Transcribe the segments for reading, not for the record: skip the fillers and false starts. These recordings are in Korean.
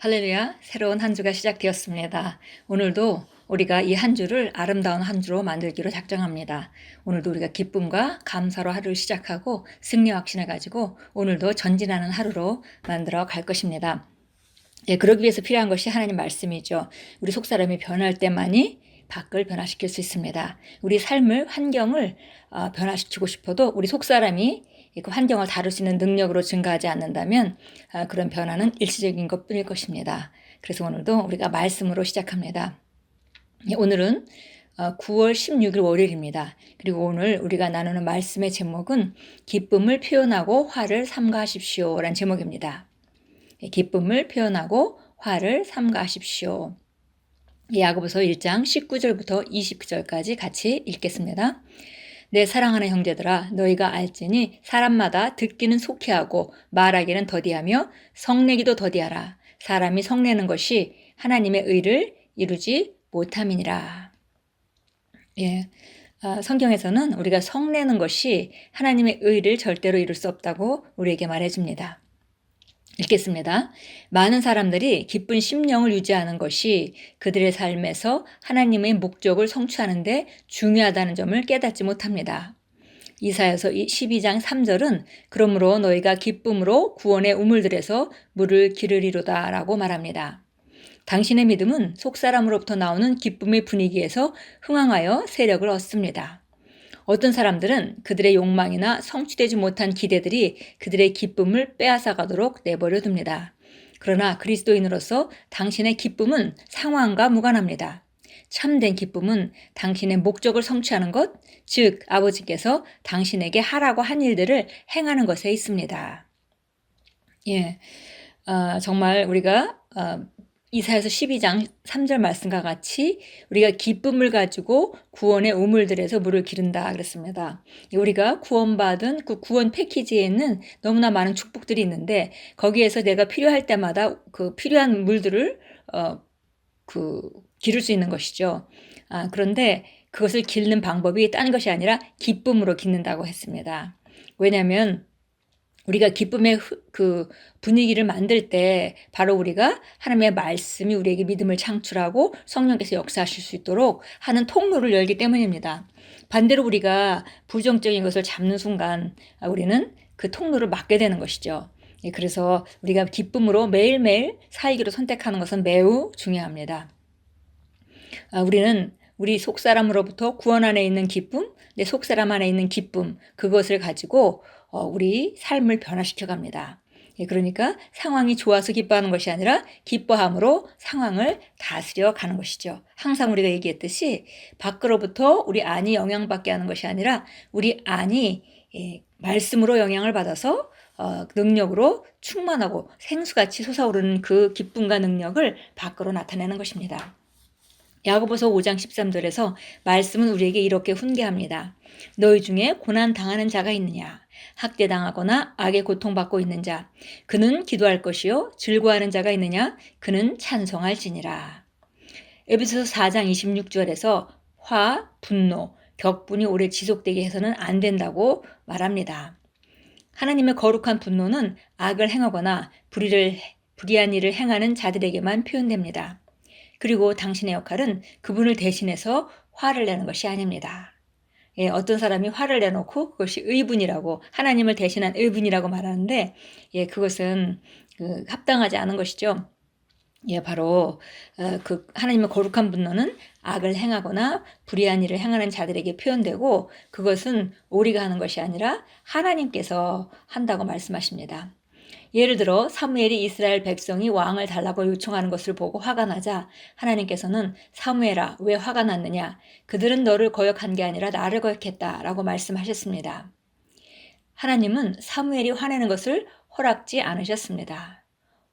할렐루야, 새로운 한 주가 시작되었습니다. 오늘도 우리가 이 한 주를 아름다운 한 주로 만들기로 작정합니다. 오늘도 우리가 기쁨과 감사로 하루를 시작하고 승리 확신을 가지고 오늘도 전진하는 하루로 만들어 갈 것입니다. 그러기 위해서 필요한 것이 하나님 말씀이죠. 우리 속사람이 변할 때만이 밖을 변화시킬 수 있습니다. 우리 삶을, 환경을 변화시키고 싶어도 우리 속사람이 그 환경을 다룰 수 있는 능력으로 증가하지 않는다면 그런 변화는 일시적인 것뿐일 것입니다. 그래서 오늘도 우리가 말씀으로 시작합니다. 오늘은 9월 16일 월요일입니다. 그리고 오늘 우리가 나누는 말씀의 제목은 기쁨을 표현하고 화를 삼가하십시오 라는 제목입니다. 기쁨을 표현하고 화를 삼가하십시오. 야고보서 1장 19절부터 20절까지 같이 읽겠습니다. 내 사랑하는 형제들아, 너희가 알지니 사람마다 듣기는 속히하고 말하기는 더디하며 성내기도 더디하라. 사람이 성내는 것이 하나님의 의를 이루지 못함이니라. 성경에서는 우리가 성내는 것이 하나님의 의를 절대로 이룰 수 없다고 우리에게 말해줍니다. 읽겠습니다. 많은 사람들이 기쁜 심령을 유지하는 것이 그들의 삶에서 하나님의 목적을 성취하는 데 중요하다는 점을 깨닫지 못합니다. 이사야서 12장 3절은 그러므로 너희가 기쁨으로 구원의 우물들에서 물을 기르리로다 라고 말합니다. 당신의 믿음은 속사람으로부터 나오는 기쁨의 분위기에서 흥황하여 세력을 얻습니다. 어떤 사람들은 그들의 욕망이나 성취되지 못한 기대들이 그들의 기쁨을 빼앗아가도록 내버려 둡니다. 그러나 그리스도인으로서 당신의 기쁨은 상황과 무관합니다. 참된 기쁨은 당신의 목적을 성취하는 것, 즉 아버지께서 당신에게 하라고 한 일들을 행하는 것에 있습니다. 정말 우리가 이사야서 12장 3절 말씀과 같이 우리가 기쁨을 가지고 구원의 우물들에서 물을 기른다 그랬습니다. 우리가 구원받은 그 구원 패키지에는 너무나 많은 축복들이 있는데 거기에서 내가 필요할 때마다 그 필요한 물들을 기를 수 있는 것이죠. 그런데 그것을 기르는 방법이 딴 것이 아니라 기쁨으로 기른다고 했습니다. 왜냐하면 우리가 기쁨의 그 분위기를 만들 때 바로 우리가 하나님의 말씀이 우리에게 믿음을 창출하고 성령께서 역사하실 수 있도록 하는 통로를 열기 때문입니다. 반대로 우리가 부정적인 것을 잡는 순간 우리는 그 통로를 막게 되는 것이죠. 그래서 우리가 기쁨으로 매일매일 살기로 선택하는 것은 매우 중요합니다. 우리는 우리 속사람으로부터 구원 안에 있는 기쁨, 내 속사람 안에 있는 기쁨, 그것을 가지고 우리 삶을 변화시켜 갑니다. 그러니까 상황이 좋아서 기뻐하는 것이 아니라 기뻐함으로 상황을 다스려 가는 것이죠. 항상 우리가 얘기했듯이 밖으로부터 우리 안이 영향받게 하는 것이 아니라 우리 안이 말씀으로 영향을 받아서 능력으로 충만하고 생수같이 솟아오르는 그 기쁨과 능력을 밖으로 나타내는 것입니다. 야고보서 5장 13절에서 말씀은 우리에게 이렇게 훈계합니다. 너희 중에 고난 당하는 자가 있느냐? 학대당하거나 악에 고통받고 있는 자. 그는 기도할 것이요. 즐거워하는 자가 있느냐? 그는 찬송할지니라. 에베소서 4장 26절에서 화, 분노, 격분이 오래 지속되게 해서는 안 된다고 말합니다. 하나님의 거룩한 분노는 악을 행하거나 불의한 일을 행하는 자들에게만 표현됩니다. 그리고 당신의 역할은 그분을 대신해서 화를 내는 것이 아닙니다. 어떤 사람이 화를 내놓고 그것이 의분이라고 하나님을 대신한 의분이라고 말하는데 그것은 합당하지 않은 것이죠. 바로 그 하나님의 거룩한 분노는 악을 행하거나 불의한 일을 행하는 자들에게 표현되고 그것은 우리가 하는 것이 아니라 하나님께서 한다고 말씀하십니다. 예를 들어 사무엘이 이스라엘 백성이 왕을 달라고 요청하는 것을 보고 화가 나자 하나님께서는 사무엘아 왜 화가 났느냐? 그들은 너를 거역한 게 아니라 나를 거역했다라고 말씀하셨습니다. 하나님은 사무엘이 화내는 것을 허락지 않으셨습니다.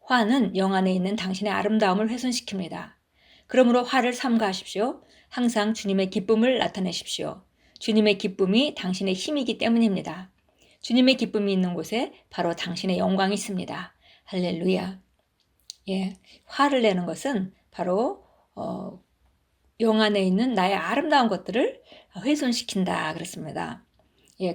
화는 영 안에 있는 당신의 아름다움을 훼손시킵니다. 그러므로 화를 삼가하십시오. 항상 주님의 기쁨을 나타내십시오. 주님의 기쁨이 당신의 힘이기 때문입니다. 주님의 기쁨이 있는 곳에 바로 당신의 영광이 있습니다. 할렐루야. 화를 내는 것은 바로 영 안에 있는 나의 아름다운 것들을 훼손시킨다 그랬습니다.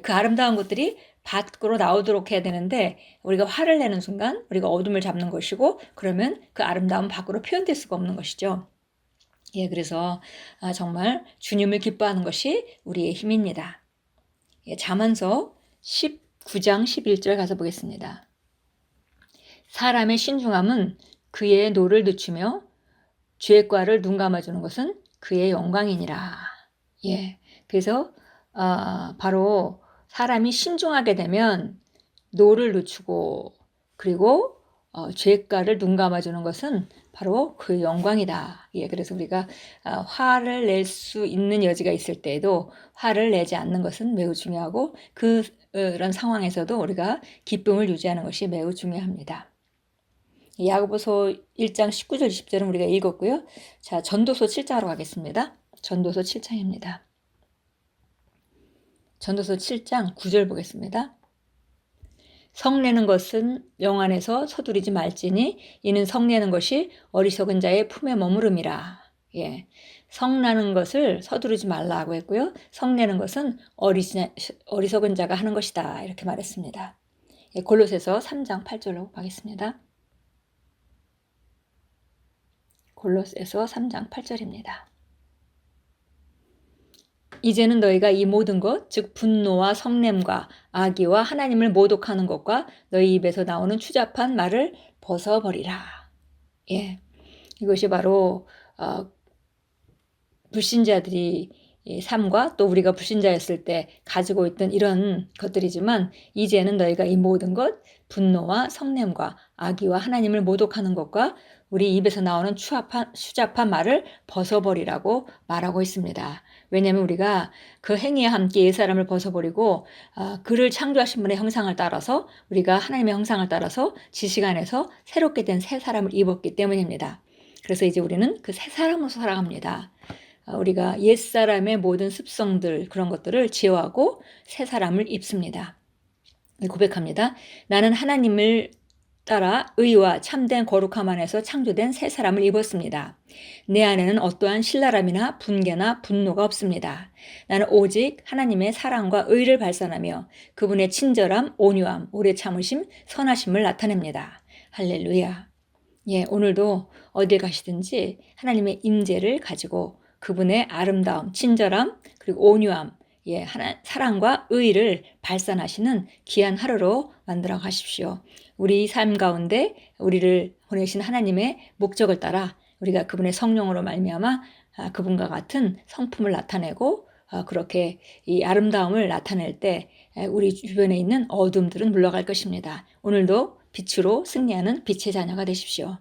그 아름다운 것들이 밖으로 나오도록 해야 되는데 우리가 화를 내는 순간 우리가 어둠을 잡는 것이고 그러면 그 아름다움은 밖으로 표현될 수가 없는 것이죠. 예, 그래서 정말 주님을 기뻐하는 것이 우리의 힘입니다. 예, 잠언서 19장 11절 가서 보겠습니다. 사람의 신중함은 그의 노를 늦추며 죄과를 눈 감아주는 것은 그의 영광이니라. 예, 그래서 바로 사람이 신중하게 되면 노를 늦추고 그리고 죄가를 눈 감아주는 것은 바로 그 영광이다. 예, 그래서 우리가 화를 낼 수 있는 여지가 있을 때에도 화를 내지 않는 것은 매우 중요하고 그런 상황에서도 우리가 기쁨을 유지하는 것이 매우 중요합니다. 야고보서 1장 19절 20절은 우리가 읽었고요. 자, 전도서 7장으로 가겠습니다. 전도서 7장입니다. 전도서 7장 9절 보겠습니다. 성내는 것은 영안에서 서두르지 말지니 이는 성내는 것이 어리석은 자의 품에 머무름이라. 예, 성나는 것을 서두르지 말라고 했고요. 성내는 것은 어리석은 자가 하는 것이다. 이렇게 말했습니다. 예, 골로새서 3장 8절로 가겠습니다. 골로새서 3장 8절입니다. 이제는 너희가 이 모든 것, 즉 분노와 성냄과 악의와 하나님을 모독하는 것과 너희 입에서 나오는 추잡한 말을 벗어버리라. 예, 이것이 바로 불신자들이 삶과 또 우리가 불신자였을 때 가지고 있던 이런 것들이지만 이제는 너희가 이 모든 것, 분노와 성냄과 악의와 하나님을 모독하는 것과 우리 입에서 나오는 추잡한 말을 벗어버리라고 말하고 있습니다. 왜냐하면 우리가 그 행위와 함께 옛사람을 벗어버리고 그를 창조하신 분의 형상을 따라서 우리가 하나님의 형상을 따라서 지식 안에서 새롭게 된 새 사람을 입었기 때문입니다. 그래서 이제 우리는 그 새 사람으로 살아갑니다. 우리가 옛사람의 모든 습성들 그런 것들을 제어하고 새 사람을 입습니다. 고백합니다. 나는 하나님을 따라 의와 참된 거룩함 안에서 창조된 새 사람을 입었습니다. 내 안에는 어떠한 신랄함이나 분개나 분노가 없습니다. 나는 오직 하나님의 사랑과 의를 발산하며 그분의 친절함, 온유함, 오래 참으심, 선하심을 나타냅니다. 할렐루야. 예, 오늘도 어딜 가시든지 하나님의 임재를 가지고 그분의 아름다움, 친절함, 그리고 온유함, 예, 사랑과 의를 발산하시는 귀한 하루로 만들어 가십시오. 우리 삶 가운데 우리를 보내신 하나님의 목적을 따라 우리가 그분의 성령으로 말미암아 그분과 같은 성품을 나타내고 그렇게 이 아름다움을 나타낼 때 우리 주변에 있는 어둠들은 물러갈 것입니다. 오늘도 빛으로 승리하는 빛의 자녀가 되십시오.